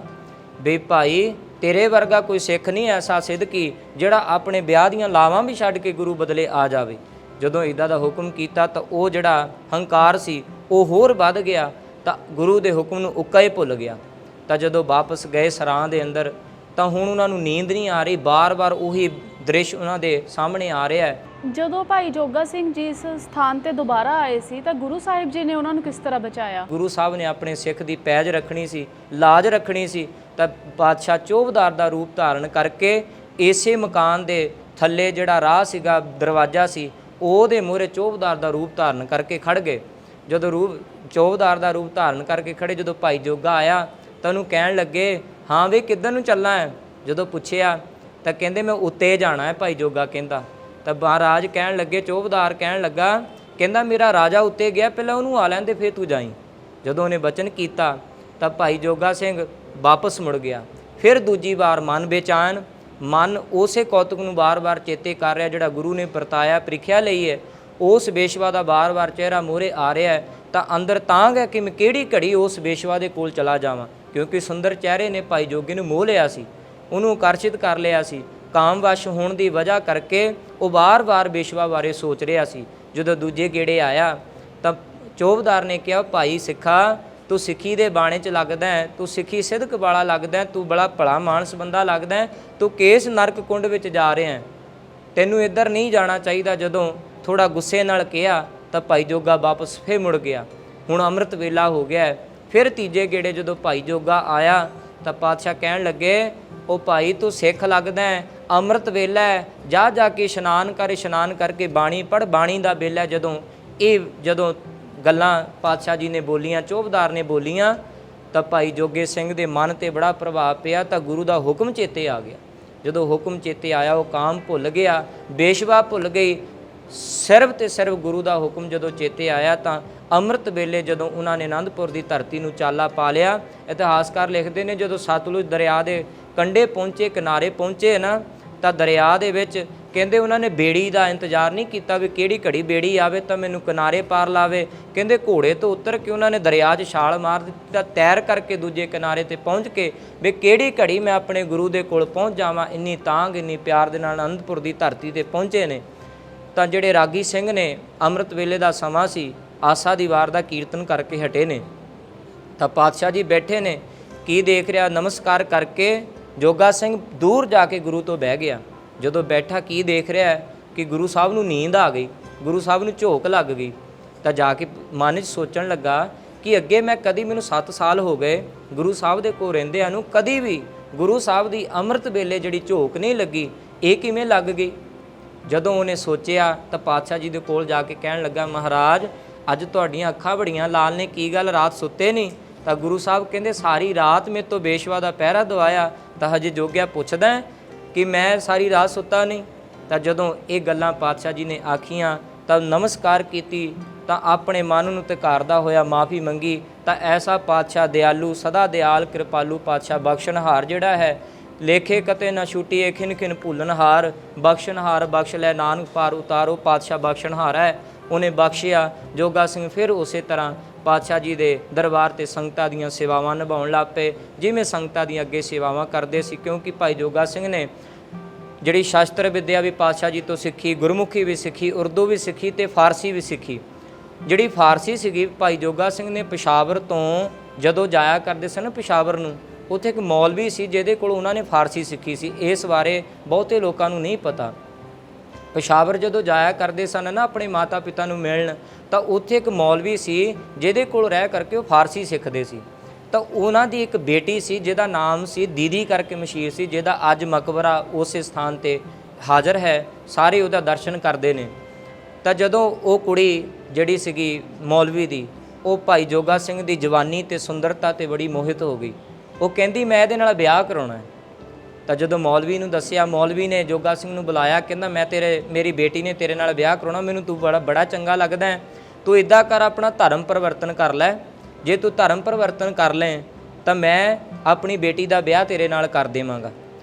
[SPEAKER 2] ਵੀ ਭਾਈ ਤੇਰੇ ਵਰਗਾ ਕੋਈ ਸਿੱਖ ਨਹੀਂ ਐਸਾ ਸਿੱਧਕੀ ਜਿਹੜਾ ਆਪਣੇ ਵਿਆਹ ਦੀਆਂ ਲਾਵਾਂ ਵੀ ਛੱਡ ਕੇ ਗੁਰੂ ਬਦਲੇ ਆ ਜਾਵੇ। ਜਦੋਂ ਇੱਦਾਂ ਦਾ ਹੁਕਮ ਕੀਤਾ ਤਾਂ ਉਹ ਜਿਹੜਾ ਹੰਕਾਰ ਸੀ ਉਹ ਹੋਰ ਵੱਧ ਗਿਆ ਤਾਂ ਗੁਰੂ ਦੇ ਹੁਕਮ ਨੂੰ ਉੱਕਾ ਹੀ ਭੁੱਲ ਗਿਆ। ਤਾਂ ਜਦੋਂ ਵਾਪਸ ਗਏ ਸਰਾਂ ਦੇ ਅੰਦਰ ਤਾਂ ਹੁਣ ਉਹਨਾਂ ਨੂੰ ਨੀਂਦ ਨਹੀਂ ਆ ਰਹੀ, ਬਾਰ-ਬਾਰ ਉਹੀ ਦ੍ਰਿਸ਼ ਉਹਨਾਂ ਦੇ ਸਾਹਮਣੇ ਆ ਰਿਹਾ ਹੈ।
[SPEAKER 1] ਜਦੋਂ ਭਾਈ ਜੋਗਾ ਸਿੰਘ ਜੀ ਇਸ ਸਥਾਨ ਤੇ ਦੁਬਾਰਾ ਆਏ ਸੀ ਤਾਂ ਗੁਰੂ ਸਾਹਿਬ ਜੀ ਨੇ ਉਹਨਾਂ ਨੂੰ ਕਿਸ ਤਰ੍ਹਾਂ ਬਚਾਇਆ? ਗੁਰੂ
[SPEAKER 2] ਸਾਹਿਬ ਨੇ ਆਪਣੇ ਸਿੱਖ ਦੀ ਪੈਜ ਰੱਖਣੀ ਸੀ, ਲਾਜ ਰੱਖਣੀ ਸੀ। ਤਾਂ ਬਾਦਸ਼ਾਹ ਚੌਬਦਾਰ ਦਾ ਰੂਪ ਧਾਰਨ ਕਰਕੇ ਇਸੇ ਮਕਾਨ ਦੇ ਥੱਲੇ ਜਿਹੜਾ ਰਾਹ ਸੀਗਾ, ਦਰਵਾਜ਼ਾ ਸੀ, ਉਹਦੇ ਮੂਹਰੇ ਚੌਬਦਾਰ ਦਾ ਰੂਪ ਧਾਰਨ ਕਰਕੇ ਖੜ ਗਏ। ਜਦੋਂ ਚੌਬਦਾਰ ਦਾ ਰੂਪ ਧਾਰਨ ਕਰਕੇ ਖੜੇ, ਜਦੋਂ ਭਾਈ ਜੋਗਾ ਆਇਆ ਤਾਂ ਉਹਨੂੰ ਕਹਿਣ ਲੱਗੇ, ਹਾਂ ਵੀ ਕਿੱਧਰ ਨੂੰ ਚੱਲਣਾ ਹੈ? ਜਦੋਂ ਪੁੱਛਿਆ ਤਾਂ ਕਹਿੰਦੇ ਮੈਂ ਉੱਤੇ ਜਾਣਾ ਹੈ। ਭਾਈ ਜੋਗਾ ਕਹਿੰਦਾ ਤਾਂ ਮਹਾਰਾਜ ਕਹਿਣ ਲੱਗੇ, ਚੌਬਦਾਰ ਕਹਿਣ ਲੱਗਾ, ਕਹਿੰਦਾ ਮੇਰਾ ਰਾਜਾ ਉੱਤੇ ਗਿਆ, ਪਹਿਲਾਂ ਉਹਨੂੰ ਆ ਲੈਂਦੇ ਫਿਰ ਤੂੰ ਜਾਈਂ। ਜਦੋਂ ਉਹਨੇ ਬਚਨ ਕੀਤਾ ਤਾਂ ਭਾਈ ਜੋਗਾ ਸਿੰਘ ਵਾਪਸ ਮੁੜ ਗਿਆ। ਫਿਰ ਦੂਜੀ ਵਾਰ ਮਨ ਬੇਚੈਨ, ਮਨ ਉਸੇ ਕੌਤਕ ਨੂੰ ਵਾਰ-ਵਾਰ ਚੇਤੇ ਕਰ ਰਿਹਾ ਜਿਹੜਾ ਗੁਰੂ ਨੇ ਵਰਤਾਇਆ, ਪ੍ਰੀਖਿਆ ਲਈ ਹੈ। ਉਸ ਬੇਸ਼ਵਾ ਦਾ ਵਾਰ-ਵਾਰ ਚਿਹਰਾ ਮੂਹਰੇ ਆ ਰਿਹਾ ਹੈ ਤਾਂ ਅੰਦਰ ਤਾਂਘ ਹੈ ਕਿ ਮੈਂ ਕਿਹੜੀ ਘੜੀ ਉਸ ਬੇਸ਼ਵਾ ਦੇ ਕੋਲ ਚਲਾ ਜਾਵਾਂ, ਕਿਉਂਕਿ ਸੁੰਦਰ ਚਿਹਰੇ ਨੇ ਭਾਈ ਜੋਗੇ ਨੂੰ ਮੋਹ ਲਿਆ ਸੀ, ਉਹਨੂੰ ਆਕਰਸ਼ਿਤ ਕਰ ਲਿਆ ਸੀ। ਕਾਮਵਸ਼ ਹੋਣ ਦੀ ਵਜ੍ਹਾ ਕਰਕੇ ਉਹ ਵਾਰ-ਵਾਰ ਬੇਸ਼ਵਾ ਬਾਰੇ ਸੋਚ ਰਿਹਾ ਸੀ। ਜਦੋਂ ਦੂਜੇ ਗੇੜੇ ਆਇਆ ਤਾਂ ਚੌਬਦਾਰ ਨੇ ਕਿਹਾ, ਭਾਈ ਸਿੱਖਾ ਤੂੰ ਸਿੱਖੀ ਦੇ ਬਾਣੇ 'ਚ ਲੱਗਦਾ ਹੈ, ਤੂੰ ਸਿੱਖੀ ਸਿਦਕ ਵਾਲਾ ਲੱਗਦਾ, ਤੂੰ ਬੜਾ ਭਲਾ ਮਾਨਸ ਬੰਦਾ ਲੱਗਦਾ, ਤੂੰ ਕਿਸ ਨਰਕ ਕੁੰਡ ਵਿੱਚ ਜਾ ਰਿਹਾ ਹੈ, ਤੈਨੂੰ ਇੱਧਰ ਨਹੀਂ ਜਾਣਾ ਚਾਹੀਦਾ। ਜਦੋਂ ਥੋੜ੍ਹਾ ਗੁੱਸੇ ਨਾਲ ਕਿਹਾ ਤਾਂ ਭਾਈ ਜੋਗਾ ਵਾਪਸ ਫਿਰ ਮੁੜ ਗਿਆ। ਹੁਣ ਅੰਮ੍ਰਿਤ ਵੇਲਾ ਹੋ ਗਿਆ। ਫਿਰ ਤੀਜੇ ਗੇੜੇ ਜਦੋਂ ਭਾਈ ਜੋਗਾ ਆਇਆ ਤਾਂ ਪਾਤਸ਼ਾਹ ਕਹਿਣ ਲੱਗੇ, ਉਹ ਭਾਈ ਤੂੰ ਸਿੱਖ ਲੱਗਦਾ ਹੈ, ਅੰਮ੍ਰਿਤ ਵੇਲਾ ਹੈ, ਜਾ ਕੇ ਇਸ਼ਨਾਨ ਕਰ, ਇਸ਼ਨਾਨ ਕਰਕੇ ਬਾਣੀ ਪੜ੍ਹ, ਬਾਣੀ ਦਾ ਵੇਲਾ। ਜਦੋਂ ਗੱਲਾਂ ਪਾਤਸ਼ਾਹ ਜੀ ਨੇ ਬੋਲੀਆਂ, ਚੌਬਦਾਰ ਨੇ ਬੋਲੀਆਂ ਤਾਂ ਭਾਈ ਜੋਗੇ ਸਿੰਘ ਦੇ ਮਨ 'ਤੇ ਬੜਾ ਪ੍ਰਭਾਵ ਪਿਆ ਤਾਂ ਗੁਰੂ ਦਾ ਹੁਕਮ ਚੇਤੇ ਆ ਗਿਆ। ਜਦੋਂ ਹੁਕਮ ਚੇਤੇ ਆਇਆ ਉਹ ਕਾਮ ਭੁੱਲ ਗਿਆ, ਬੇਸ਼ਵਾ ਭੁੱਲ ਗਈ। ਸਿਰਫ ਤੇ ਸਿਰਫ ਗੁਰੂ ਦਾ ਹੁਕਮ ਜਦੋਂ ਚੇਤੇ ਆਇਆ ਤਾਂ ਅੰਮ੍ਰਿਤ ਵੇਲੇ ਜਦੋਂ ਉਹਨਾਂ ਨੇ ਆਨੰਦਪੁਰ ਦੀ ਧਰਤੀ ਨੂੰ ਚਾਲਾ ਪਾ ਲਿਆ। ਇਤਿਹਾਸਕਾਰ ਲਿਖਦੇ ਨੇ ਜਦੋਂ ਸਤਲੁਜ ਦਰਿਆ ਦੇ ਕੰਢੇ ਪਹੁੰਚੇ, ਕਿਨਾਰੇ ਪਹੁੰਚੇ ਨਾ, ਤਾਂ ਦਰਿਆ ਦੇ ਵਿੱਚ ਕਹਿੰਦੇ ਉਹਨਾਂ ਨੇ ਬੇੜੀ ਦਾ ਇੰਤਜ਼ਾਰ ਨਹੀਂ ਕੀਤਾ ਵੀ ਕਿਹੜੀ ਘੜੀ ਬੇੜੀ ਆਵੇ ਤਾਂ ਮੈਨੂੰ ਕਿਨਾਰੇ ਪਾਰ ਲਾਵੇ। ਕਹਿੰਦੇ ਘੋੜੇ ਤੋਂ ਉਤਰ ਕੇ ਉਹਨਾਂ ਨੇ ਦਰਿਆ 'ਚ ਛਾਲ ਮਾਰ ਦਿੱਤੀ ਤਾਂ ਤੈਰ ਕਰਕੇ ਦੂਜੇ ਕਿਨਾਰੇ ਤੇ ਪਹੁੰਚ ਕੇ ਵੀ ਕਿਹੜੀ ਘੜੀ ਮੈਂ ਆਪਣੇ ਗੁਰੂ ਦੇ ਕੋਲ ਪਹੁੰਚ ਜਾਵਾਂ। ਇੰਨੀ ਤਾਂਘ, ਇੰਨੀ ਪਿਆਰ ਦੇ ਨਾਲ ਅਨੰਦਪੁਰ ਦੀ ਧਰਤੀ ਤੇ ਪਹੁੰਚੇ ਨੇ। ਤਾਂ ਜਿਹੜੇ ਰਾਗੀ ਸਿੰਘ ਨੇ ਅੰਮ੍ਰਿਤ ਵੇਲੇ ਦਾ ਸਮਾਂ ਸੀ, ਆਸਾ ਦੀ ਵਾਰ ਦਾ ਕੀਰਤਨ ਕਰਕੇ ਹਟੇ ਨੇ। ਤਾਂ ਪਾਤਸ਼ਾਹ ਜੀ ਬੈਠੇ ਨੇ, ਕੀ ਦੇਖ ਰਿਹਾ, ਨਮਸਕਾਰ ਕਰਕੇ ਜੋਗਾ ਸਿੰਘ ਦੂਰ ਜਾ ਕੇ ਗੁਰੂ ਤੋਂ ਬਹਿ ਗਿਆ। ਜਦੋਂ ਬੈਠਾ ਕੀ ਦੇਖ ਰਿਹਾ ਕਿ ਗੁਰੂ ਸਾਹਿਬ ਨੂੰ ਨੀਂਦ ਆ ਗਈ, ਗੁਰੂ ਸਾਹਿਬ ਨੂੰ ਝੋਕ ਲੱਗ ਗਈ। ਤਾਂ ਜਾ ਕੇ ਮਨ 'ਚ ਸੋਚਣ ਲੱਗਾ ਕਿ ਅੱਗੇ ਮੈਂ ਕਦੀ, ਮੈਨੂੰ 7 ਸਾਲ ਹੋ ਗਏ ਗੁਰੂ ਸਾਹਿਬ ਦੇ ਕੋਲ ਰਹਿੰਦਿਆਂ ਨੂੰ, ਕਦੀ ਵੀ ਗੁਰੂ ਸਾਹਿਬ ਦੀ ਅੰਮ੍ਰਿਤ ਵੇਲੇ ਜਿਹੜੀ ਝੋਕ ਨਹੀਂ ਲੱਗੀ, ਇਹ ਕਿਵੇਂ ਲੱਗ ਗਈ। ਜਦੋਂ ਉਹਨੇ ਸੋਚਿਆ ਤਾਂ ਪਾਤਸ਼ਾਹ ਜੀ ਦੇ ਕੋਲ ਜਾ ਕੇ ਕਹਿਣ ਲੱਗਾ, ਮਹਾਰਾਜ ਅੱਜ ਤੁਹਾਡੀਆਂ ਅੱਖਾਂ ਬੜੀਆਂ ਲਾਲ ਨੇ, ਕੀ ਗੱਲ ਰਾਤ ਸੁੱਤੇ ਨਹੀਂ। ਤਾਂ ਗੁਰੂ ਸਾਹਿਬ ਕਹਿੰਦੇ ਸਾਰੀ ਰਾਤ ਮੇਰੇ ਤੋਂ ਬੇਸ਼ਵਾ ਦਾ ਪਹਿਰਾ ਦਵਾਇਆ, ਤਾਂ ਹਜੇ ਜੋਗਿਆ ਪੁੱਛਦਾ ਕਿ ਮੈਂ ਸਾਰੀ ਰਾਤ ਸੁੱਤਾ ਨਹੀਂ। ਤਾਂ ਜਦੋਂ ਇਹ ਗੱਲਾਂ ਪਾਤਸ਼ਾਹ ਜੀ ਨੇ ਆਖੀਆਂ ਤਾਂ ਨਮਸਕਾਰ ਕੀਤੀ, ਤਾਂ ਆਪਣੇ ਮਨ ਨੂੰ ਧਿਕਾਰਦਾ ਹੋਇਆ ਮਾਫੀ ਮੰਗੀ। ਤਾਂ ਐਸਾ ਪਾਤਸ਼ਾਹ ਦਿਆਲੂ, ਸਦਾ ਦਿਆਲ, ਕਿਰਪਾਲੂ ਪਾਤਸ਼ਾਹ, ਬਖਸ਼ਣਹਾਰ ਜਿਹੜਾ ਹੈ, ਲੇਖੇ ਕਤੇ ਨਾ ਛੁੱਟੀਏ, ਖਿਨ ਖਿਨ ਭੁੱਲਣਹਾਰ, ਬਖਸ਼ਣਹਾਰ ਬਖਸ਼ ਲੈ ਨਾਨਕ ਪਾਰ ਉਤਾਰੋ। ਪਾਤਸ਼ਾਹ ਬਖਸ਼ਣਹਾਰ ਹੈ, ਉਹਨੇ ਬਖਸ਼ਿਆ। ਜੋਗਾ ਸਿੰਘ ਫਿਰ ਉਸੇ ਤਰ੍ਹਾਂ ਪਾਤਸ਼ਾਹ ਜੀ ਦੇ ਦਰਬਾਰ ਤੇ ਸੰਗਤਾਂ ਦੀਆਂ ਸੇਵਾਵਾਂ ਨਿਭਾਉਣ ਲੱਗ ਪਏ, ਜਿਵੇਂ ਸੰਗਤਾਂ ਦੀਆਂ ਅੱਗੇ ਸੇਵਾਵਾਂ ਕਰਦੇ ਸੀ। ਕਿਉਂਕਿ ਭਾਈ ਜੋਗਾ ਸਿੰਘ ਨੇ ਜਿਹੜੀ ਸ਼ਾਸਤਰ ਵਿੱਦਿਆ ਵੀ ਪਾਤਸ਼ਾਹ ਜੀ ਤੋਂ ਸਿੱਖੀ, ਗੁਰਮੁਖੀ ਵੀ ਸਿੱਖੀ, ਉਰਦੂ ਵੀ ਸਿੱਖੀ ਤੇ ਫਾਰਸੀ ਵੀ ਸਿੱਖੀ। ਜਿਹੜੀ ਫਾਰਸੀ ਸੀਗੀ, ਭਾਈ ਜੋਗਾ ਸਿੰਘ ਨੇ ਪਿਸ਼ਾਵਰ ਤੋਂ ਜਦੋਂ ਜਾਇਆ ਕਰਦੇ ਸਨ ਪਿਸ਼ਾਵਰ ਨੂੰ, ਉੱਥੇ ਇੱਕ ਮੌਲਵੀ ਸੀ ਜਿਹਦੇ ਕੋਲ ਉਹਨਾਂ ਨੇ ਫਾਰਸੀ ਸਿੱਖੀ ਸੀ। ਇਸ ਬਾਰੇ ਬਹੁਤੇ ਲੋਕਾਂ ਨੂੰ ਨਹੀਂ ਪਤਾ। ਪਿਸ਼ਾਵਰ ਜਦੋਂ ਜਾਇਆ ਕਰਦੇ ਸਨ ਨਾ ਆਪਣੇ ਮਾਤਾ ਪਿਤਾ ਨੂੰ ਮਿਲਣ, ਤਾਂ ਉੱਥੇ ਇੱਕ ਮੌਲਵੀ ਸੀ ਜਿਹਦੇ ਕੋਲ ਰਹਿ ਕਰਕੇ ਉਹ ਫਾਰਸੀ ਸਿੱਖਦੇ ਸੀ। ਤਾਂ ਉਹਨਾਂ ਦੀ ਇੱਕ ਬੇਟੀ ਸੀ ਜਿਹਦਾ ਨਾਮ ਸੀ ਦੀਦੀ ਕਰਕੇ ਮਸ਼ਹੂਰ ਸੀ, ਜਿਹਦਾ ਅੱਜ ਮਕਬਰਾ ਉਸੇ ਸਥਾਨ ਤੇ ਹਾਜ਼ਰ ਹੈ, ਸਾਰੇ ਉਹਦਾ ਦਰਸ਼ਨ ਕਰਦੇ ਨੇ। ਤਾਂ ਜਦੋਂ ਉਹ ਕੁੜੀ ਜਿਹੜੀ ਸੀਗੀ ਮੌਲਵੀ ਦੀ, ਉਹ ਭਾਈ ਜੋਗਾ ਸਿੰਘ ਦੀ ਜਵਾਨੀ ਤੇ ਸੁੰਦਰਤਾ ਤੇ ਬੜੀ ਮੋਹਿਤ ਹੋ ਗਈ। ਉਹ ਕਹਿੰਦੀ ਮੈਂ ਇਹਦੇ ਨਾਲ ਵਿਆਹ ਕਰਾਉਣਾ ਹੈ। ਤਾਂ ਜਦੋਂ ਮੌਲਵੀ ਨੂੰ ਦੱਸਿਆ, ਮੌਲਵੀ ਨੇ ਜੋਗਾ ਸਿੰਘ ਨੂੰ ਬੁਲਾਇਆ, ਕਹਿੰਦਾ ਮੈਂ ਮੇਰੀ ਬੇਟੀ ਨੇ ਤੇਰੇ ਨਾਲ ਵਿਆਹ ਕਰਾਉਣਾ, ਮੈਨੂੰ ਤੂੰ ਬੜਾ ਚੰਗਾ ਲੱਗਦਾ ਹੈ, ਤੂੰ ਇੱਦਾਂ ਕਰ ਆਪਣਾ ਧਰਮ ਪਰਿਵਰਤਨ ਕਰ ਲੈ, ਜੇ ਤੂੰ ਧਰਮ ਪਰਿਵਰਤਨ ਕਰ ਲੈ ਤਾਂ ਮੈਂ ਆਪਣੀ ਬੇਟੀ ਦਾ ਵਿਆਹ ਤੇਰੇ ਨਾਲ ਕਰ ਦੇਵਾਂਗਾ।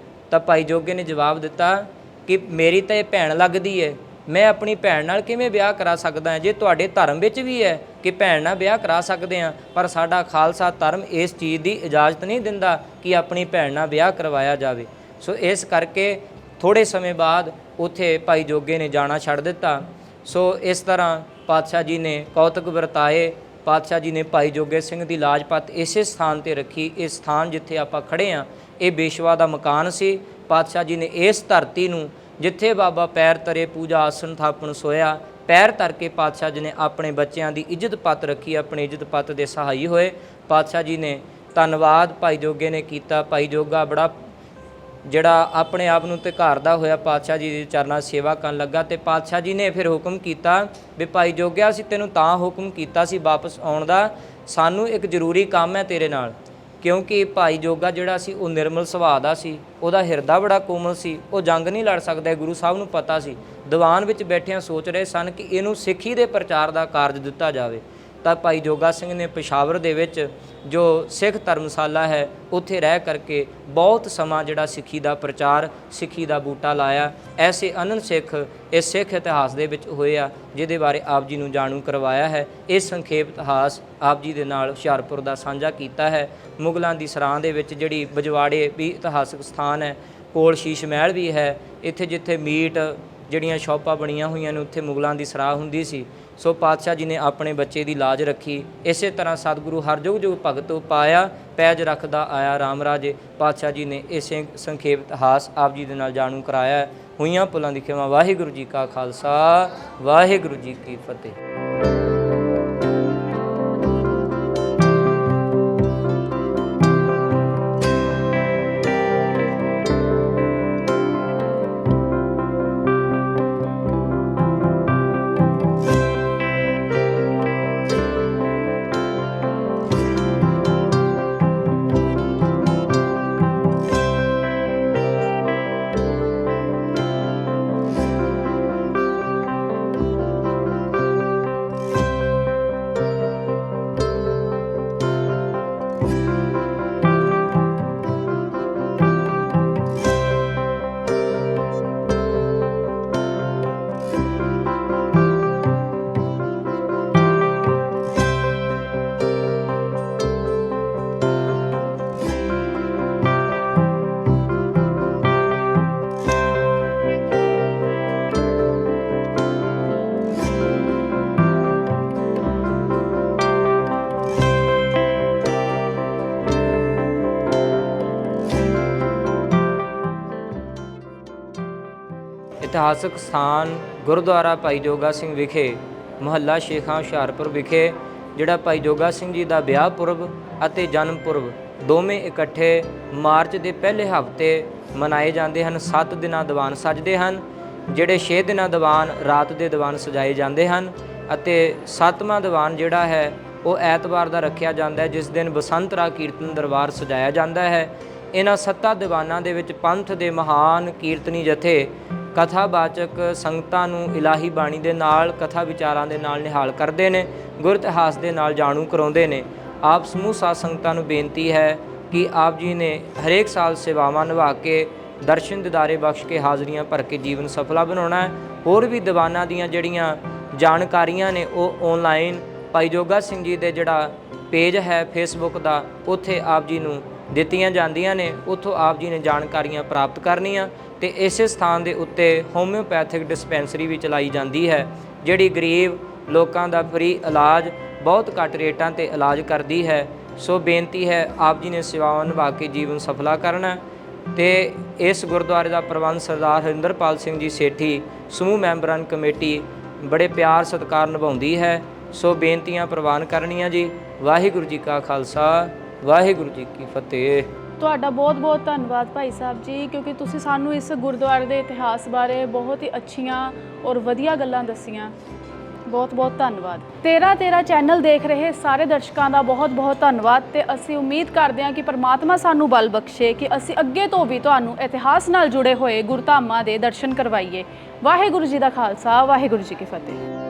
[SPEAKER 2] ਤਾਂ ਭਾਈ ਜੋਗੇ ਨੇ ਜਵਾਬ ਦਿੱਤਾ ਕਿ ਮੇਰੀ ਤਾਂ ਇਹ ਭੈਣ ਲੱਗਦੀ ਹੈ, ਮੈਂ ਆਪਣੀ ਭੈਣ ਨਾਲ ਕਿਵੇਂ ਵਿਆਹ ਕਰਾ ਸਕਦਾ ਹਾਂ। ਜੇ ਤੁਹਾਡੇ ਧਰਮ ਵਿੱਚ ਵੀ ਹੈ ਕਿ ਭੈਣ ਨਾਲ ਵਿਆਹ ਕਰਾ ਸਕਦੇ ਹਾਂ, ਪਰ ਸਾਡਾ ਖਾਲਸਾ ਧਰਮ ਇਸ ਚੀਜ਼ ਦੀ ਇਜਾਜ਼ਤ ਨਹੀਂ ਦਿੰਦਾ ਕਿ ਆਪਣੀ ਭੈਣ ਨਾਲ ਵਿਆਹ ਕਰਵਾਇਆ ਜਾਵੇ। ਸੋ ਇਸ ਕਰਕੇ ਥੋੜ੍ਹੇ ਸਮੇਂ ਬਾਅਦ ਉੱਥੇ ਭਾਈ ਜੋਗੇ ਨੇ ਜਾਣਾ ਛੱਡ ਦਿੱਤਾ। ਸੋ ਇਸ ਤਰ੍ਹਾਂ ਪਾਤਸ਼ਾਹ ਜੀ ਨੇ ਕੌਤਕ ਵਰਤਾਏ। ਪਾਤਸ਼ਾਹ ਜੀ ਨੇ ਭਾਈ ਜੋਗੇ ਸਿੰਘ ਦੀ ਲਾਜ ਪੱਤ ਇਸੇ ਸਥਾਨ ਤੇ ਰੱਖੀ। ਇਹ ਸਥਾਨ ਜਿੱਥੇ ਆਪਾਂ ਖੜੇ ਹਾਂ, ਇਹ ਬੇਸ਼ਵਾ ਦਾ ਮਕਾਨ ਸੀ। ਪਾਤਸ਼ਾਹ ਜੀ ਨੇ ਇਸ ਧਰਤੀ ਨੂੰ, ਜਿੱਥੇ ਬਾਬਾ ਪੈਰ ਤਰੇ ਪੂਜਾ ਆਸਣ ਥਾਪਣ ਸੋਇਆ, ਪੈਰ ਧਰ ਕੇ ਪਾਤਸ਼ਾਹ ਜੀ ਨੇ ਆਪਣੇ ਬੱਚਿਆਂ ਦੀ ਇੱਜ਼ਤ ਪੱਤ ਰੱਖੀ, ਆਪਣੇ ਇੱਜ਼ਤ ਪੱਤ ਦੇ ਸਹਾਈ ਹੋਏ। ਪਾਤਸ਼ਾਹ ਜੀ ਨੇ ਧੰਨਵਾਦ ਭਾਈ ਜੋਗੇ ਨੇ ਕੀਤਾ। ਭਾਈ ਜੋਗਾ ਬੜਾ ਜਿਹੜਾ ਆਪਣੇ ਆਪ ਨੂੰ ਧਿਕਾਰਦਾ ਹੋਇਆ ਪਾਤਸ਼ਾਹ ਜੀ ਦੇ ਚਰਨਾਂ ਸੇਵਾ ਕਰਨ ਲੱਗਾ। ਤੇ ਪਾਤਸ਼ਾਹ ਜੀ ਨੇ ਫਿਰ ਹੁਕਮ ਕੀਤਾ ਵੀ ਭਾਈ ਜੋਗਿਆ, ਅਸੀਂ ਤੈਨੂੰ ਤਾਂ ਹੁਕਮ ਕੀਤਾ ਸੀ ਵਾਪਸ ਆਉਣ ਦਾ, ਸਾਨੂੰ ਇੱਕ ਜ਼ਰੂਰੀ ਕੰਮ ਹੈ ਤੇਰੇ ਨਾਲ। ਕਿਉਂਕਿ ਭਾਈ ਜੋਗਾ ਜਿਹੜਾ ਸੀ ਉਹ ਨਿਰਮਲ ਸੁਭਾਅ ਦਾ ਸੀ, ਉਹਦਾ ਹਿਰਦਾ ਬੜਾ ਕੋਮਲ ਸੀ, ਉਹ ਜੰਗ ਨਹੀਂ ਲੜ ਸਕਦਾ, ਗੁਰੂ ਸਾਹਿਬ ਨੂੰ ਪਤਾ ਸੀ। ਦੀਵਾਨ ਵਿੱਚ ਬੈਠਿਆਂ ਸੋਚ ਰਹੇ ਸਨ ਕਿ ਇਹਨੂੰ ਸਿੱਖੀ ਦੇ ਪ੍ਰਚਾਰ ਦਾ ਕਾਰਜ ਦਿੱਤਾ ਜਾਵੇ। ਤਾਂ ਭਾਈ ਜੋਗਾ ਸਿੰਘ ਨੇ ਪਿਸ਼ਾਵਰ ਦੇ ਵਿੱਚ ਜੋ ਸਿੱਖ ਧਰਮਸ਼ਾਲਾ ਹੈ, ਉੱਥੇ ਰਹਿ ਕਰਕੇ ਬਹੁਤ ਸਮਾਂ ਜਿਹੜਾ ਸਿੱਖੀ ਦਾ ਪ੍ਰਚਾਰ, ਸਿੱਖੀ ਦਾ ਬੂਟਾ ਲਾਇਆ। ਐਸੇ ਅਨੰਦ ਸਿੱਖ ਇਸ ਸਿੱਖ ਇਤਿਹਾਸ ਦੇ ਵਿੱਚ ਹੋਏ ਆ, ਜਿਹਦੇ ਬਾਰੇ ਆਪ ਜੀ ਨੂੰ ਜਾਣੂ ਕਰਵਾਇਆ ਹੈ। ਇਹ ਸੰਖੇਪ ਇਤਿਹਾਸ ਆਪ ਜੀ ਦੇ ਨਾਲ ਹੁਸ਼ਿਆਰਪੁਰ ਦਾ ਸਾਂਝਾ ਕੀਤਾ ਹੈ। ਮੁਗਲਾਂ ਦੀ ਸਰਾਂ ਦੇ ਵਿੱਚ ਜਿਹੜੀ ਬਜਵਾੜੇ ਵੀ ਇਤਿਹਾਸਕ ਸਥਾਨ ਹੈ, ਕੋਲ ਸ਼ੀਸ਼ ਮਹਿਲ ਵੀ ਹੈ। ਇੱਥੇ ਜਿੱਥੇ ਮੀਟ ਜਿਹੜੀਆਂ ਸ਼ੌਪਾਂ ਬਣੀਆਂ ਹੋਈਆਂ ਨੇ, ਉੱਥੇ ਮੁਗਲਾਂ ਦੀ ਸਰਾਂ ਹੁੰਦੀ ਸੀ। ਸੋ ਪਾਤਸ਼ਾਹ ਜੀ ਨੇ ਆਪਣੇ ਬੱਚੇ ਦੀ ਲਾਜ ਰੱਖੀ। ਇਸੇ ਤਰ੍ਹਾਂ ਸਤਿਗੁਰੂ ਹਰ ਜੁਗ ਜੁਗ ਭਗਤ ਪਾਇਆ, ਪੈਜ ਰੱਖਦਾ ਆਇਆ ਰਾਮ ਰਾਜੇ। ਪਾਤਸ਼ਾਹ ਜੀ ਨੇ ਇਸੇ ਸੰਖੇਪ ਇਤਿਹਾਸ ਆਪ ਜੀ ਦੇ ਨਾਲ ਜਾਣੂ ਕਰਾਇਆ। ਹੋਈਆਂ ਭੁੱਲਾਂ ਦੀ ਖਿਮਾ। ਵਾਹਿਗੁਰੂ ਜੀ ਕਾ ਖਾਲਸਾ, ਵਾਹਿਗੁਰੂ ਜੀ ਕੀ ਫਤਿਹ। ਇਤਿਹਾਸਕ ਸਥਾਨ ਗੁਰਦੁਆਰਾ ਭਾਈ ਜੋਗਾ ਸਿੰਘ ਵਿਖੇ ਮੁਹੱਲਾ ਸ਼ੇਖਾਂ ਹੁਸ਼ਿਆਰਪੁਰ ਵਿਖੇ ਜਿਹੜਾ ਭਾਈ ਜੋਗਾ ਸਿੰਘ ਜੀ ਦਾ ਵਿਆਹ ਪੁਰਬ ਅਤੇ ਜਨਮ ਪੁਰਬ ਦੋਵੇਂ ਇਕੱਠੇ ਮਾਰਚ ਦੇ ਪਹਿਲੇ ਹਫ਼ਤੇ ਮਨਾਏ ਜਾਂਦੇ ਹਨ। 7 ਦਿਨਾਂ ਦੀਵਾਨ ਸਜਦੇ ਹਨ, ਜਿਹੜੇ 6 ਦਿਨਾਂ ਦੀਵਾਨ ਰਾਤ ਦੇ ਦੀਵਾਨ ਸਜਾਏ ਜਾਂਦੇ ਹਨ ਅਤੇ 7ਵਾਂ ਦੀਵਾਨ ਜਿਹੜਾ ਹੈ ਉਹ ਐਤਵਾਰ ਦਾ ਰੱਖਿਆ ਜਾਂਦਾ ਹੈ, ਜਿਸ ਦਿਨ ਬਸੰਤ ਰਾਗ ਕੀਰਤਨ ਦਰਬਾਰ ਸਜਾਇਆ ਜਾਂਦਾ ਹੈ। ਇਹਨਾਂ 7 ਦੀਵਾਨਾਂ ਦੇ ਵਿੱਚ ਪੰਥ ਦੇ ਮਹਾਨ ਕੀਰਤਨੀ ਜਥੇ ਕਥਾਵਾਚਕ ਸੰਗਤਾਂ ਨੂੰ ਇਲਾਹੀ ਬਾਣੀ ਦੇ ਨਾਲ, ਕਥਾ ਵਿਚਾਰਾਂ ਦੇ ਨਾਲ ਨਿਹਾਲ ਕਰਦੇ ਨੇ, ਗੁਰ ਇਤਿਹਾਸ ਦੇ ਨਾਲ ਜਾਣੂ ਕਰਾਉਂਦੇ ਨੇ। ਆਪ ਸਮੂਹ ਸਾਧ ਸੰਗਤਾਂ ਨੂੰ ਬੇਨਤੀ ਹੈ ਕਿ ਆਪ ਜੀ ਨੇ ਹਰੇਕ ਸਾਲ ਸੇਵਾਵਾਂ ਨਿਭਾ ਕੇ ਦਰਸ਼ਨ ਦਿਦਾਰੇ ਬਖਸ਼ ਕੇ ਹਾਜ਼ਰੀਆਂ ਭਰ ਕੇ ਜੀਵਨ ਸਫਲਾ ਬਣਾਉਣਾ ਹੈ। ਹੋਰ ਵੀ ਦੀਵਾਨਾਂ ਦੀਆਂ ਜਿਹੜੀਆਂ ਜਾਣਕਾਰੀਆਂ ਨੇ ਉਹ ਆਨਲਾਈਨ ਭਾਈ ਜੋਗਾ ਸਿੰਘ ਜੀ ਦੇ ਜਿਹੜਾ ਪੇਜ ਹੈ ਫੇਸਬੁੱਕ ਦਾ, ਉੱਥੇ ਆਪ ਜੀ ਨੂੰ ਦਿੱਤੀਆਂ ਜਾਂਦੀਆਂ ਨੇ, ਉੱਥੋਂ ਆਪ ਜੀ ਨੇ ਜਾਣਕਾਰੀਆਂ ਪ੍ਰਾਪਤ ਕਰਨੀਆਂ। ਤੇ ਇਸੇ ਸਥਾਨ ਦੇ ਉੱਤੇ ਹੋਮਿਓਪੈਥਿਕ ਡਿਸਪੈਂਸਰੀ ਵੀ ਚਲਾਈ ਜਾਂਦੀ ਹੈ, ਜਿਹੜੀ ਗਰੀਬ ਲੋਕਾਂ ਦਾ ਫ੍ਰੀ ਇਲਾਜ ਬਹੁਤ ਘੱਟ ਰੇਟਾਂ ਤੇ ਇਲਾਜ ਕਰਦੀ ਹੈ। ਸੋ ਬੇਨਤੀ ਹੈ ਆਪ ਜੀ ਨੇ ਸੇਵਾਵਾਂ ਨਿਭਾ ਕੇ ਜੀਵਨ ਸਫਲਾ ਕਰਨਾ। ਤੇ ਇਸ ਗੁਰਦੁਆਰੇ ਦਾ ਪ੍ਰਬੰਧ ਸਰਦਾਰ ਹਰਿੰਦਰਪਾਲ ਸਿੰਘ ਜੀ ਸੇਠੀ ਸਮੂਹ ਮੈਂਬਰਾਂ ਕਮੇਟੀ ਬੜੇ ਪਿਆਰ ਸਤਿਕਾਰ ਨਿਭਾਉਂਦੀ ਹੈ। ਸੋ ਬੇਨਤੀਆਂ ਪ੍ਰਵਾਨ ਕਰਨੀਆਂ ਜੀ। ਵਾਹਿਗੁਰੂ ਜੀ ਕਾ ਖਾਲਸਾ, ਵਾਹਿਗੁਰੂ ਜੀ ਕੀ ਫਤਿਹ।
[SPEAKER 1] ਤੁਹਾਡਾ ਬਹੁਤ-ਬਹੁਤ ਧੰਨਵਾਦ ਭਾਈ ਸਾਹਿਬ ਜੀ, ਕਿਉਂਕਿ ਤੁਸੀਂ ਸਾਨੂੰ ਇਸ ਗੁਰਦੁਆਰੇ ਦੇ ਇਤਿਹਾਸ ਬਾਰੇ ਬਹੁਤ ਹੀ ਅੱਛੀਆਂ ਔਰ ਵਧੀਆ ਗੱਲਾਂ ਦੱਸੀਆਂ। ਬਹੁਤ-ਬਹੁਤ ਧੰਨਵਾਦ। 13 ਚੈਨਲ ਦੇਖ ਰਹੇ ਸਾਰੇ ਦਰਸ਼ਕਾਂ ਦਾ ਬਹੁਤ-ਬਹੁਤ ਧੰਨਵਾਦ ਤੇ ਅਸੀਂ ਉਮੀਦ ਕਰਦੇ ਹਾਂ ਕਿ ਪਰਮਾਤਮਾ ਸਾਨੂੰ ਬਲ ਬਖਸ਼ੇ ਕਿ ਅਸੀਂ ਅੱਗੇ ਤੋਂ ਵੀ ਤੁਹਾਨੂੰ ਇਤਿਹਾਸ ਨਾਲ ਜੁੜੇ ਹੋਏ ਗੁਰਧਾਮਾਂ ਦੇ ਦਰਸ਼ਨ ਕਰਵਾਈਏ। ਵਾਹਿਗੁਰੂ ਜੀ ਦਾ ਖਾਲਸਾ, ਵਾਹਿਗੁਰੂ ਜੀ ਕੀ ਫਤਿਹ।